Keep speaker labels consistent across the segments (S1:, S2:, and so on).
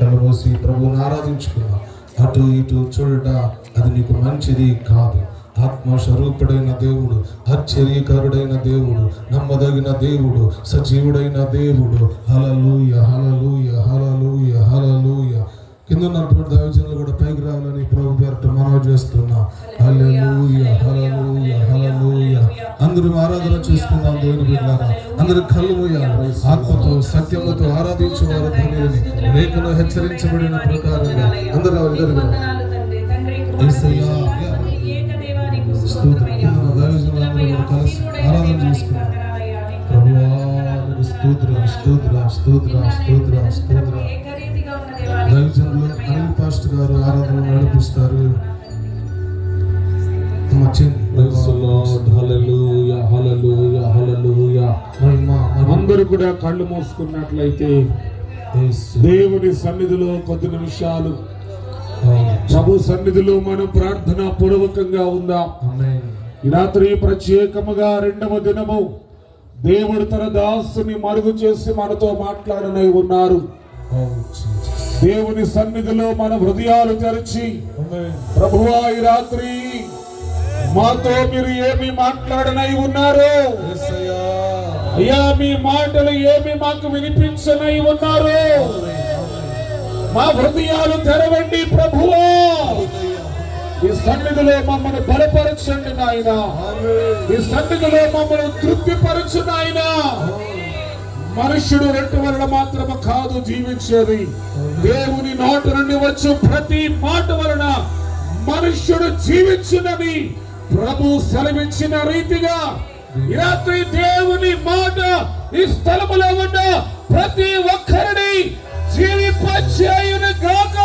S1: కళ్ళు మూసి ప్రభువుని ఆరాధించుకున్నా. అటు ఇటు చూడట అది నీకు మంచిది కాదు. ఆత్మస్వరూపుడైన దేవుడు, ఆశ్చర్యకరుడైన దేవుడు, నమ్మదగిన దేవుడు, సజీవుడైన దేవుడు. హల్లెలూయా, హల్లెలూయా, హల్లెలూయా, హల్లెలూయా. కింద ఉన్నటువంటి దైవజనులు కూడా పైకి రావాలని ప్రభు పేరిట మనవి చేస్తున్నా. హల్లెలూయా, హల్లెలూయా, హల్లెలూయా. అందరూ ఆరాధన చేసుకుందాం. దేవుని బిడ్డలారా, అందరూ కళ్ళు మూయాలి. ఆత్మతో సత్యముతో ఆరాధించేవారు ధన్యులని లేఖలో హెచ్చరించబడిన ప్రకారంగా అందరూ దైవజనులందరూ కూడా కలిసి ఆరాధన చేసుకున్నాం. ప్రభువా నీకు స్తోత్రం, స్తోత్రం, స్తోత్రం, స్తోత్రం, స్తోత్రం. దైవజనులు అనిల్ పాస్టర్ గారు ఆరాధన నడిపిస్తారు.
S2: అందరూ కూడా కళ్ళు మూసుకున్నట్లయితే దేవుని సన్నిధిలో కొద్ది నిమిషాలు ప్రభు సన్నిధిలో మనం ప్రార్థన పూర్వకంగా ఉందాం. ఈ రాత్రి ప్రత్యేకముగా రెండవ దినము దేవుడు తన దాసుని మరుగు చేసి మనతో మాట్లాడనై ఉన్నారు. దేవుని సన్నిధిలో మన హృదయాలు తెరిచి ప్రభువా ఈ రాత్రి మాతో మీరు ఏమి మాట్లాడనై ఉన్నారు అయ్యా, మీ మాటలు ఏమి మాకు వినిపించనై ఉన్నారు. మా హృదయాలు తెరవండి ప్రభువా. ఈ సన్నిధిలో మమ్మల్ని బలపరచండి నాయనా. ఈ సన్నిధిలో మమ్మల్ని తృప్తిపరచు నాయనా. మనుష్యుడు రొట్టె వలన మాత్రమే కాదు జీవించేది, దేవుని నోటి నుండి వచ్చు ప్రతి మాట వలన మనుష్యుడు జీవించునని ప్రభు సెలవిచ్చిన రీతిగా ఈ రాత్రి దేవుని మాట ఈ స్థలములో ఉన్న ప్రతి ఒక్కరిని జీవింపచేయును గాక.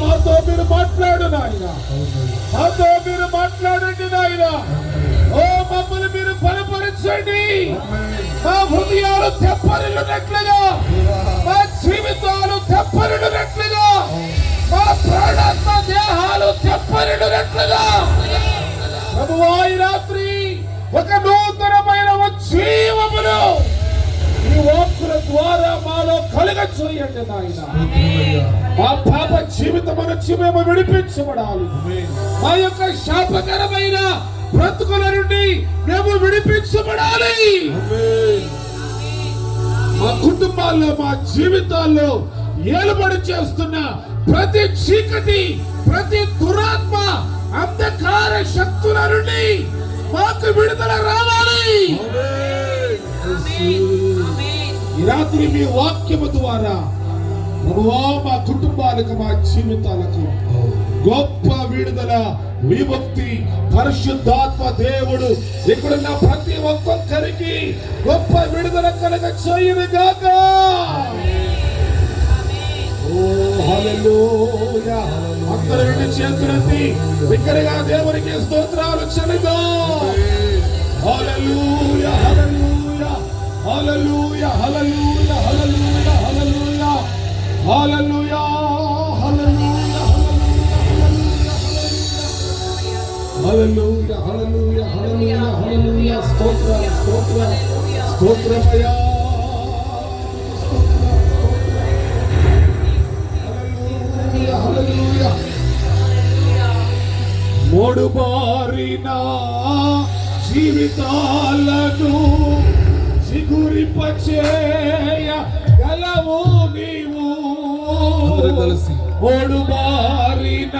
S2: మాతో మీరు మాట్లాడు నాయన, మాతో మీరు మాట్లాడండి నాయన. ఓ మమ్మల్ని మీరు బలపరచండి. మా హృదయాలు తెప్పరిల్లునట్లుగా, మా జీవితాలు తెప్పరిల్లునట్లుగా, మా ప్రాణాత్మ దేహాలు తెప్పరిల్లునట్లుగా ప్రభువా ఈ రాత్రి ఒక నూతనమైన జీవమును ఈ వాక్కుల ద్వారా మాలో కలుగచేయండి నాయన. మా పాప జీవితం నుంచి మేము విడిపించబడాలి. మా యొక్క శాపకరమైన బ్రతుకుల నుండి మేము విడిపించబడాలి. మా కుటుంబాల్లో, మా జీవితాల్లో ఏలుబడి చేస్తున్న ప్రతి చీకటి, ప్రతి దురాత్మ, అంధకార శక్తుల నుండి మాకు విడుదల రావాలి. ఈ రాత్రి మీ వాక్యము ద్వారా ప్రభువా మా కుటుంబాలకు, మా జీవితాలకు గొప్ప విడుదల, విముక్తి, పరిశుద్ధాత్మ దేవుడు ఇక్కడున్న ప్రతి ఒక్కొక్కరికి గొప్ప విడుదల కలగ చేయును గాక. ఓ హల్లెలూయా. అందరూ రెండు చేతులెత్తి బిగ్గరగా దేవునికి స్తోత్రాలు చెల్లిద్దాం. హల్లెలూయా, హల్లెలూయా, హల్లెలూయా, హల్లెలూయా, హల్లెలూయా, హల్లెలూయా, హల్లెలూయా, హల్లెలూయా, హల్లెలూయా, హల్లెలూయా, హల్లెలూయా, హల్లెలూయా. స్తోత్రం, స్తోత్రం, స్తోత్రమయ్యా. హల్లెలూయా, హల్లెలూయా. మూడు బారిన జీవితాలను చిగురింపచేయ గలవు నీవు. మూడు బారిన